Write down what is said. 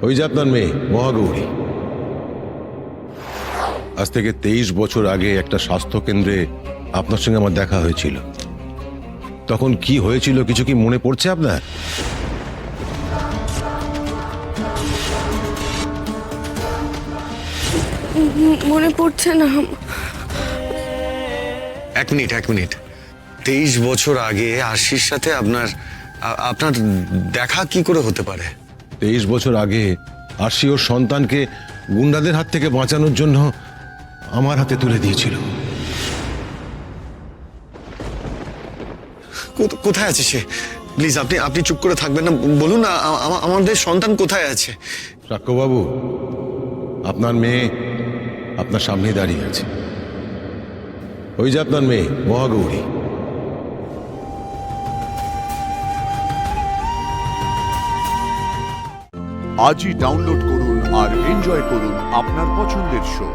ওই যে আপনার মেয়ে মহাগৌরী। আজ থেকে 23 বছর আগে একটা স্বাস্থ্য কেন্দ্রে আপনার সঙ্গে আমার দেখা হয়েছিল। তখন কি হয়েছিল কিছু কি মনে পড়ছে আপনার? মনে পড়ছে না। এক মিনিট 23 বছর আগে আশির সাথে আপনার দেখা কি করে হতে পারে? 23 বছর আগে আরশি ওর সন্তানকে গুন্ডাদের হাত থেকে বাঁচানোর জন্য আমার হাতে তুলে দিয়েছিল। কোথায় আছে সে? প্লিজ আপনি চুপ করে থাকবেন না, বলুন না আমাদের সন্তান কোথায় আছে? সাক্ষ্যবাবু, আপনার মেয়ে আপনার সামনে দাঁড়িয়ে আছে। ওই যে আপনার মেয়ে মহাগৌরী। আজই ডাউনলোড করুন আর এনজয় করুন আপনার পছন্দের শো।